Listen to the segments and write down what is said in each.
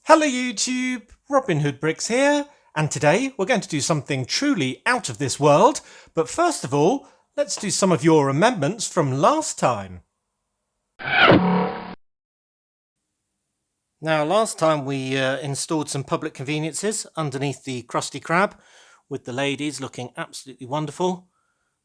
Hello YouTube, Robin Hood Bricks here, and today we're going to do something truly out of this world, but first of all, let's do some of your amendments from last time. Now last time we installed some public conveniences underneath the Krusty Krab, with the ladies looking absolutely wonderful,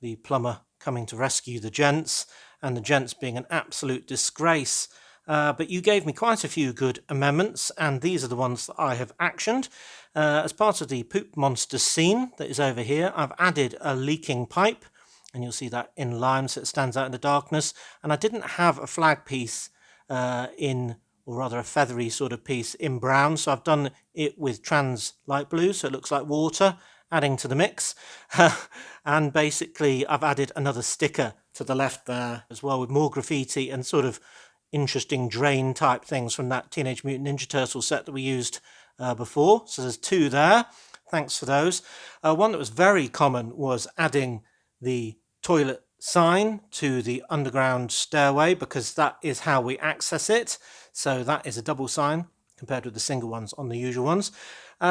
the plumber coming to rescue the gents, and the gents being an absolute disgrace. But you gave me quite a few good amendments, and these are the ones that I have actioned. As part of the poop monster scene that is over here, I've added a leaking pipe, and you'll see that in lime so it stands out in the darkness. And I didn't have a flag piece or rather a feathery sort of piece in brown, so I've done it with trans light blue, so it looks like water, adding to the mix. And basically I've added another sticker to the left there as well, with more graffiti and sort of interesting drain type things from that Teenage Mutant Ninja Turtle set that we used before. So there's two there. Thanks for those. One that was very common was adding the toilet sign to the underground stairway, because that is how we access it. So that is a double sign compared with the single ones on the usual ones.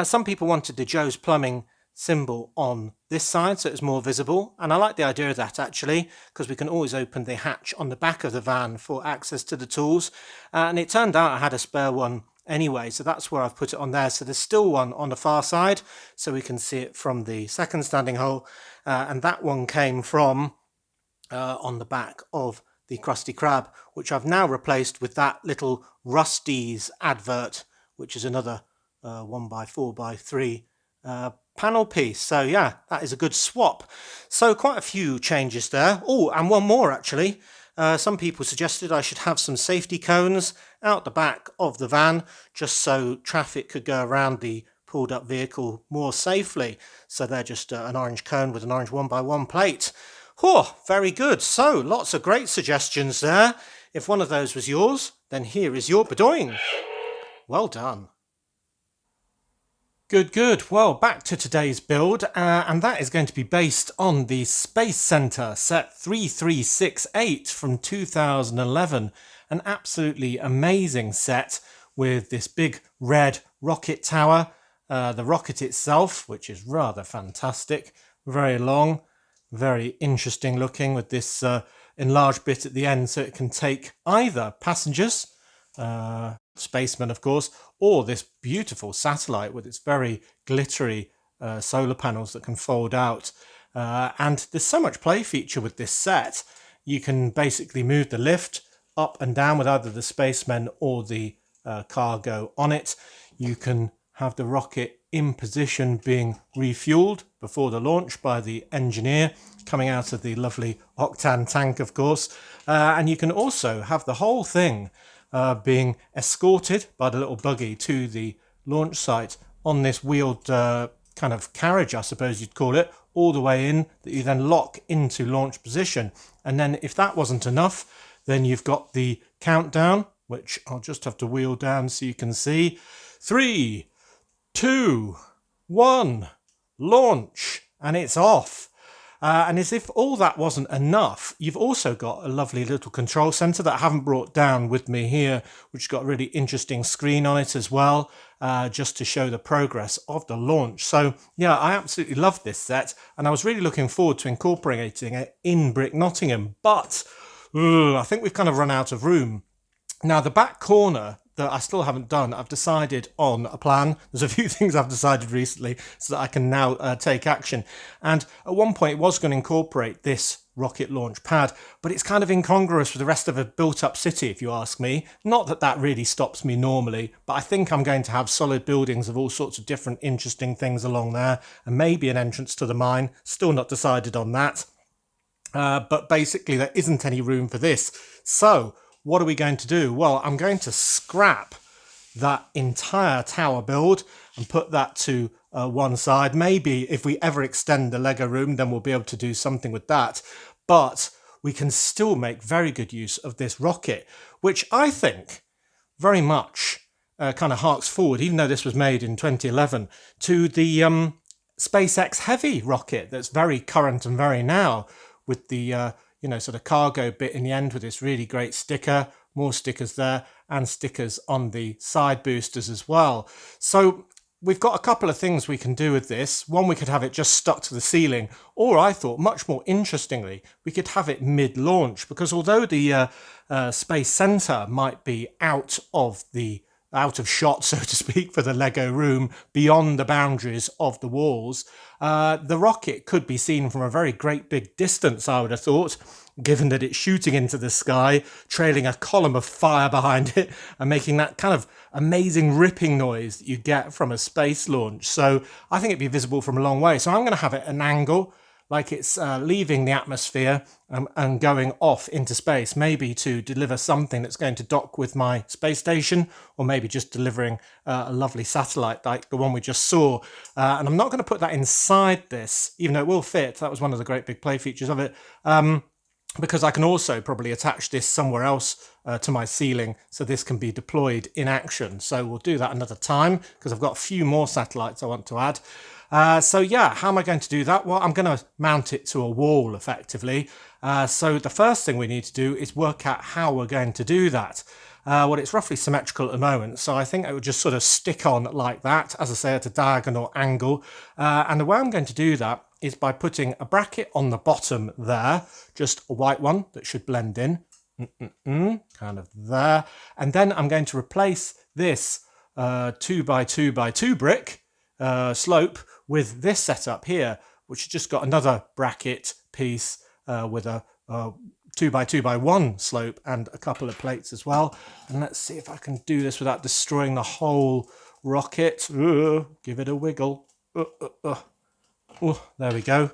Some people wanted the Joe's Plumbing symbol on this side so it's more visible, and I like the idea of that actually, because we can always open the hatch on the back of the van for access to the tools, and it turned out I had a spare one anyway, so that's where I've put it on there. So there's still one on the far side so we can see it from the second standing hole, and that one came from on the back of the Krusty Krab, which I've now replaced with that little Rusty's advert, which is another 1x4x3 panel piece. So yeah, that is a good swap. So quite a few changes there. Oh, and one more actually. Some people suggested I should have some safety cones out the back of the van, just so traffic could go around the pulled up vehicle more safely. So they're just an orange cone with an orange 1x1 plate. Oh, very good. So lots of great suggestions there. If one of those was yours, then here is your bedoing. Well done. Good. Well, back to today's build, and that is going to be based on the Space Center set 3368 from 2011. An absolutely amazing set with this big red rocket tower, the rocket itself, which is rather fantastic, very long, very interesting looking, with this enlarged bit at the end so it can take either passengers, spacemen of course, or this beautiful satellite with its very glittery solar panels that can fold out. And there's so much play feature with this set. You can basically move the lift up and down with either the spacemen or the cargo on it. You can have the rocket in position being refueled before the launch by the engineer coming out of the lovely octane tank, of course. And you can also have the whole thing being escorted by the little buggy to the launch site on this wheeled kind of carriage, I suppose you'd call it, all the way in, that you then lock into launch position. And then if that wasn't enough, then you've got the countdown, which I'll just have to wheel down so you can see. 3, 2, 1, launch, and it's off. And as if all that wasn't enough, you've also got a lovely little control center that I haven't brought down with me here, which has got a really interesting screen on it as well, just to show the progress of the launch. So yeah, I absolutely love this set, and I was really looking forward to incorporating it in Brick Nottingham, but I think we've kind of run out of room. Now the back corner that I still haven't done, I've decided on a plan. There's a few things I've decided recently so that I can now take action. And at one point it was going to incorporate this rocket launch pad, but it's kind of incongruous with the rest of a built-up city, if you ask me. Not that that really stops me normally, but I think I'm going to have solid buildings of all sorts of different interesting things along there, and maybe an entrance to the mine. Still not decided on that. But basically there isn't any room for this. So what are we going to do? Well, I'm going to scrap that entire tower build and put that to one side. Maybe if we ever extend the Lego room, then we'll be able to do something with that. But we can still make very good use of this rocket, which I think very much kind of harks forward, even though this was made in 2011, to the SpaceX Heavy rocket that's very current and very now, with the sort of cargo bit in the end with this really great sticker, more stickers there, and stickers on the side boosters as well. So we've got a couple of things we can do with this. One, we could have it just stuck to the ceiling, or I thought much more interestingly, we could have it mid-launch, because although the Space Center might be out of shot, so to speak, for the Lego room, beyond the boundaries of the walls, the rocket could be seen from a very great big distance, I would have thought, given that it's shooting into the sky, trailing a column of fire behind it, and making that kind of amazing ripping noise that you get from a space launch. So I think it'd be visible from a long way. So I'm going to have it at an angle, like it's leaving the atmosphere and going off into space, maybe to deliver something that's going to dock with my space station, or maybe just delivering a lovely satellite like the one we just saw. And I'm not going to put that inside this, even though it will fit. That was one of the great big play features of it. Because I can also probably attach this somewhere else to my ceiling, so this can be deployed in action. So we'll do that another time, because I've got a few more satellites I want to add. So yeah, how am I going to do that? Well, I'm going to mount it to a wall effectively. So the first thing we need to do is work out how we're going to do that. Well, it's roughly symmetrical at the moment, so I think it would just sort of stick on like that, as I say, at a diagonal angle. And the way I'm going to do that is by putting a bracket on the bottom there, just a white one that should blend in, kind of there. And then I'm going to replace this 2x2x2 brick slope with this setup here, which has just got another bracket piece with a 2x2x1 slope and a couple of plates as well. And let's see if I can do this without destroying the whole rocket. Give it a wiggle. There we go.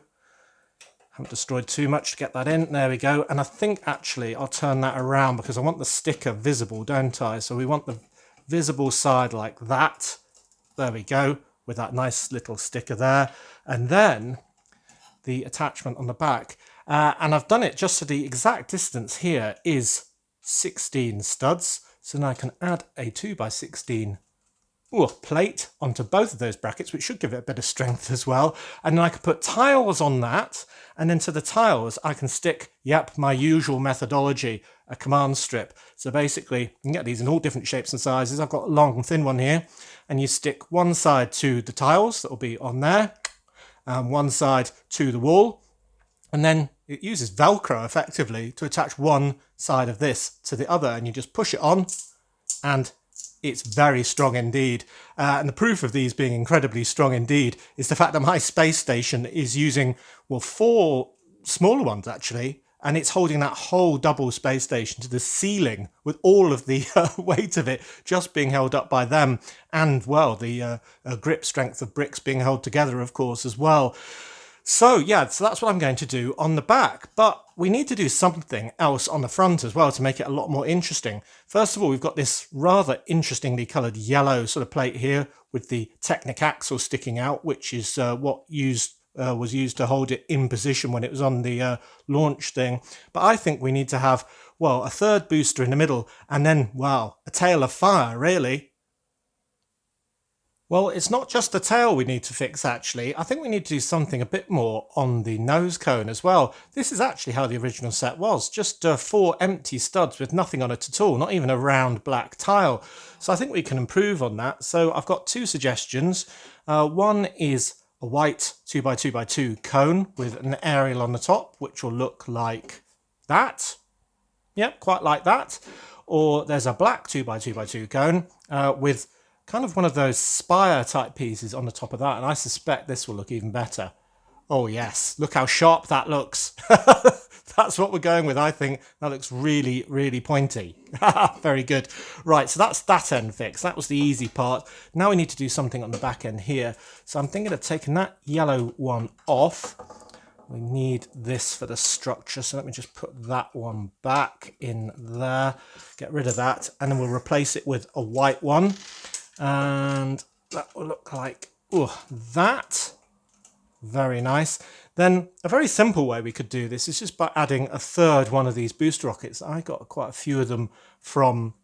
Haven't destroyed too much to get that in. There we go. And I think actually I'll turn that around, because I want the sticker visible, don't I? So we want the visible side like that. There we go, with that nice little sticker there. And then the attachment on the back. And I've done it just so the exact distance here is 16 studs. So now I can add a 2x16 plate onto both of those brackets, which should give it a bit of strength as well. And then I can put tiles on that, and then to the tiles I can stick, my usual methodology, a command strip. So basically you can get these in all different shapes and sizes. I've got a long and thin one here, and you stick one side to the tiles that will be on there, and one side to the wall, and then it uses Velcro effectively to attach one side of this to the other, and you just push it on and it's very strong indeed. And the proof of these being incredibly strong indeed is the fact that my space station is using, 4 smaller ones actually, and it's holding that whole double space station to the ceiling with all of the weight of it just being held up by them, and the grip strength of bricks being held together, of course, as well. So that's what I'm going to do on the back, but we need to do something else on the front as well to make it a lot more interesting. First of all, we've got this rather interestingly coloured yellow sort of plate here with the Technic axle sticking out, which is what was used to hold it in position when it was on the launch thing. But I think we need to have, a third booster in the middle, and then, a tail of fire, really. Well, it's not just the tail we need to fix, actually. I think we need to do something a bit more on the nose cone as well. This is actually how the original set was, just 4 empty studs with nothing on it at all, not even a round black tile. So I think we can improve on that. So I've got 2 suggestions. One is a white 2x2x2 cone with an aerial on the top, which will look like that. Yep, quite like that. Or there's a black 2x2x2 cone with kind of one of those spire type pieces on the top of that, and I suspect this will look even better. Oh yes, look how sharp that looks. That's what we're going with, I think. That looks really, really pointy. Very good. Right, so that's that end fixed. That was the easy part. Now we need to do something on the back end here. So I'm thinking of taking that yellow one off. We need this for the structure, so let me just put that one back in there. Get rid of that, and then we'll replace it with a white one. And that will look like that. Very nice. Then a very simple way we could do this is just by adding a third one of these booster rockets. I got quite a few of them from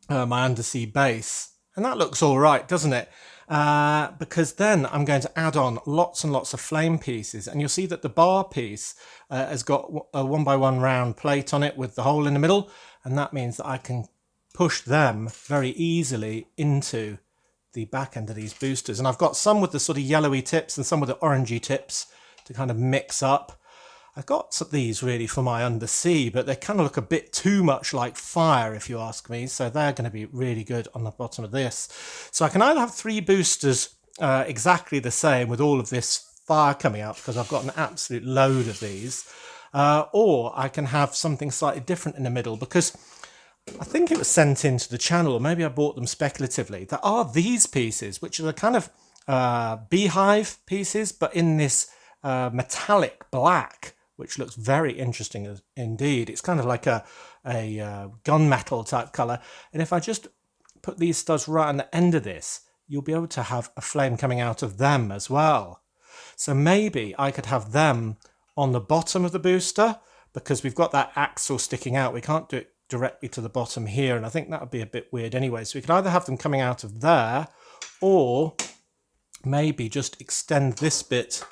my undersea base, and that looks all right, doesn't it? because then I'm going to add on lots and lots of flame pieces, and you'll see that the bar piece has got a 1x1 round plate on it with the hole in the middle, and that means that I can push them very easily into the back end of these boosters. And I've got some with the sort of yellowy tips and some with the orangey tips to kind of mix up. I've got these really for my undersea, but they kind of look a bit too much like fire if you ask me, so they're going to be really good on the bottom of this. So I can either have 3 boosters exactly the same with all of this fire coming out, because I've got an absolute load of these, or I can have something slightly different in the middle, because I think it was sent into the channel, or maybe I bought them speculatively. There are these pieces, which are the kind of beehive pieces, but in this metallic black, which looks very interesting indeed. It's kind of like a gunmetal type colour. And if I just put these studs right on the end of this, you'll be able to have a flame coming out of them as well. So maybe I could have them on the bottom of the booster, because we've got that axle sticking out. We can't do it directly to the bottom here, and I think that would be a bit weird anyway. So we can either have them coming out of there, or maybe just extend this bit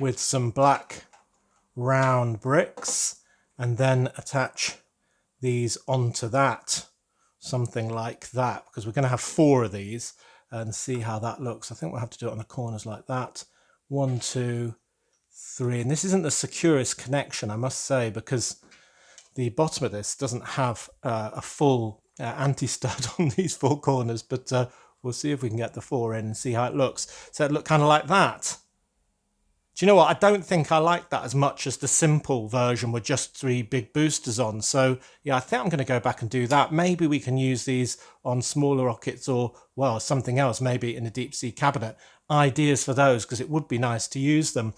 with some black round bricks and then attach these onto that, something like that, because we're going to have 4 of these, and see how that looks. I think we'll have to do it on the corners like that. 1, 2, 3, and this isn't the securest connection, I must say, because the bottom of this doesn't have a full anti-stud on these 4 corners, but we'll see if we can get the 4 in and see how it looks. So it looked kind of like that. Do you know what? I don't think I like that as much as the simple version with just 3 big boosters on. So yeah, I think I'm going to go back and do that. Maybe we can use these on smaller rockets, or, well, something else, maybe in a deep sea cabinet. Ideas for those, because it would be nice to use them.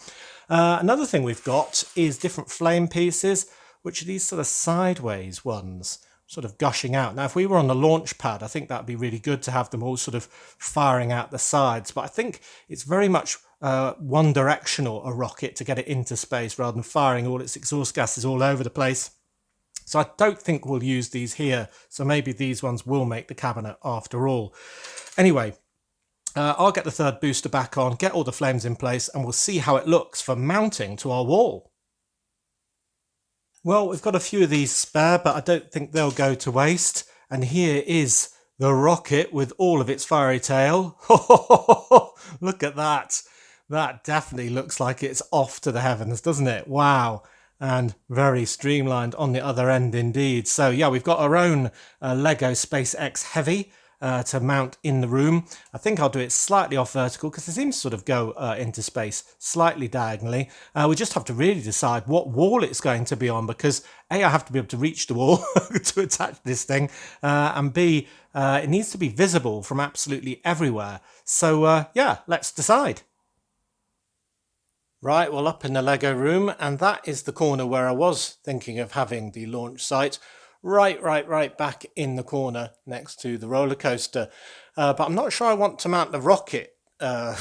Another thing we've got is different flame pieces, which are these sort of sideways ones, sort of gushing out. Now, if we were on the launch pad, I think that'd be really good to have them all sort of firing out the sides. But I think it's very much one directional, a rocket, to get it into space rather than firing all its exhaust gases all over the place. So I don't think we'll use these here. So maybe these ones will make the cabinet after all. Anyway, I'll get the 3rd booster back on, get all the flames in place, and we'll see how it looks for mounting to our wall. Well, we've got a few of these spare, but I don't think they'll go to waste. And here is the rocket with all of its fiery tail. Look at that. That definitely looks like it's off to the heavens, doesn't it? Wow. And very streamlined on the other end indeed. So yeah, we've got our own Lego SpaceX Heavy to mount in the room. I think I'll do it slightly off vertical, because it seems to sort of go into space slightly diagonally. We just have to really decide what wall it's going to be on, because A, I have to be able to reach the wall to attach this thing, and B, it needs to be visible from absolutely everywhere. So yeah, let's decide. Right, well, up in the Lego room, and that is the corner where I was thinking of having the launch site. Right back in the corner next to the roller coaster. But I'm not sure I want to mount the rocket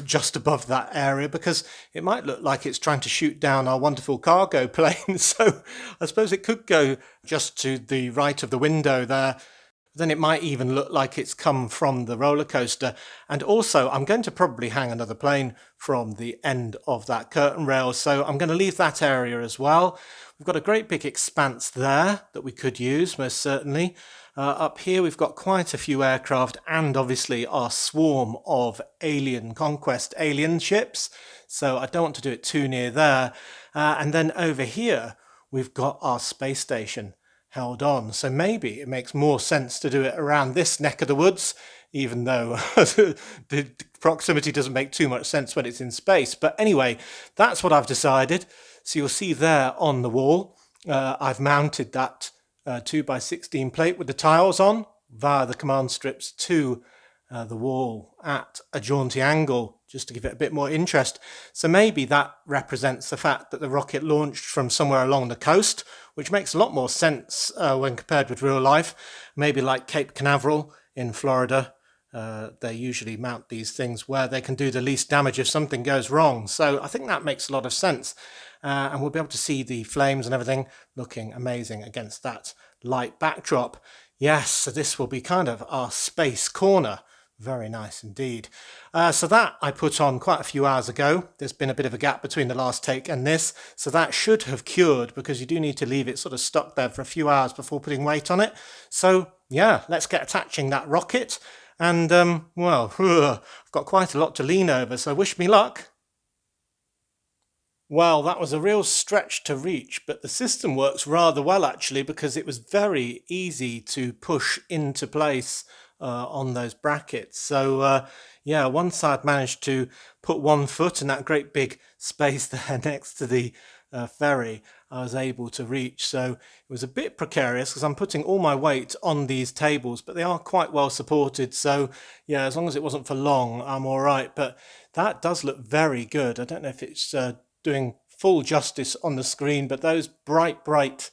just above that area, because it might look like it's trying to shoot down our wonderful cargo plane. So I suppose it could go just to the right of the window there. Then it might even look like it's come from the roller coaster. And also, I'm going to probably hang another plane from the end of that curtain rail, so I'm going to leave that area as well. We've got a great big expanse there that we could use, most certainly. Up here we've got quite a few aircraft, and obviously our swarm of alien conquest alien ships, so I don't want to do it too near there. And then over here we've got our space station held on, so maybe it makes more sense to do it around this neck of the woods, even though the proximity doesn't make too much sense when it's in space. But anyway, that's what I've decided. So you'll see there on the wall, I've mounted that 2x16 plate with the tiles on via the command strips to the wall at a jaunty angle, just to give it a bit more interest. So maybe that represents the fact that the rocket launched from somewhere along the coast, which makes a lot more sense when compared with real life. Maybe like Cape Canaveral in Florida. They usually mount these things where they can do the least damage if something goes wrong. So I think that makes a lot of sense. And we'll be able to see the flames and everything looking amazing against that light backdrop. Yes, so this will be kind of our space corner. Very nice indeed. So that I put on quite a few hours ago. There's been a bit of a gap between the last take and this, so that should have cured, because you do need to leave it sort of stuck there for a few hours before putting weight on it. So yeah, let's get attaching that rocket. And well, I've got quite a lot to lean over, so wish me luck. Well, that was a real stretch to reach, but the system works rather well actually, because it was very easy to push into place on those brackets. So yeah, once I'd managed to put one foot in that great big space there next to the ferry, I was able to reach. So it was a bit precarious because I'm putting all my weight on these tables, but they are quite well supported. So yeah, as long as it wasn't for long, I'm all right. But that does look very good. I don't know if it's doing full justice on the screen, but those bright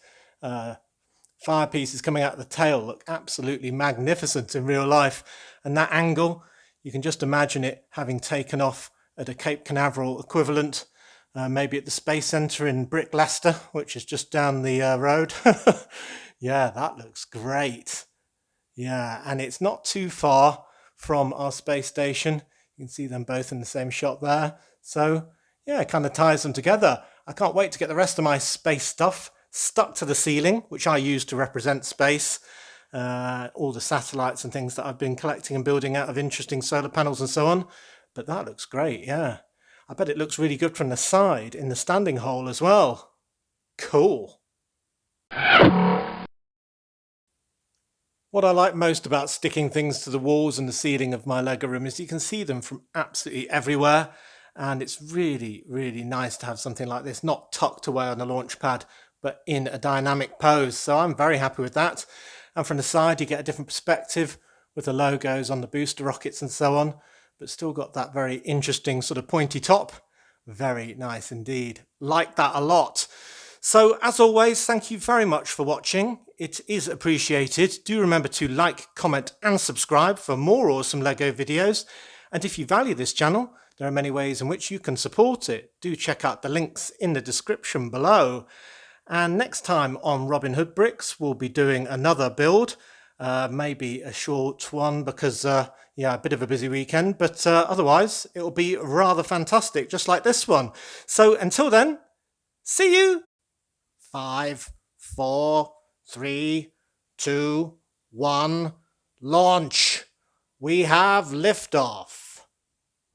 fire pieces coming out of the tail look absolutely magnificent in real life. And that angle, you can just imagine it having taken off at a Cape Canaveral equivalent, maybe at the Space Centre in Brick Leicester, which is just down the road. Yeah, that looks great. Yeah, and it's not too far from our space station. You can see them both in the same shot there. So yeah, it kind of ties them together. I can't wait to get the rest of my space stuff stuck to the ceiling, which I use to represent space. All the satellites and things that I've been collecting and building out of interesting solar panels and so on. But that looks great, yeah. I bet it looks really good from the side in the standing hole as well. Cool. What I like most about sticking things to the walls and the ceiling of my Lego room is you can see them from absolutely everywhere. And it's really, really nice to have something like this, not tucked away on the launch pad, but in a dynamic pose. So I'm very happy with that. And from the side, you get a different perspective with the logos on the booster rockets and so on, but still got that very interesting sort of pointy top. Very nice indeed. Like that a lot. So as always, thank you very much for watching. It is appreciated. Do remember to like, comment and subscribe for more awesome Lego videos. And if you value this channel, there are many ways in which you can support it. Do check out the links in the description below. And next time on Robin Hood Bricks, we'll be doing another build. Maybe a short one because, yeah, a bit of a busy weekend. But otherwise, it'll be rather fantastic, just like this one. So until then, see you. 5, 4, 3, 2, 1, launch. We have liftoff.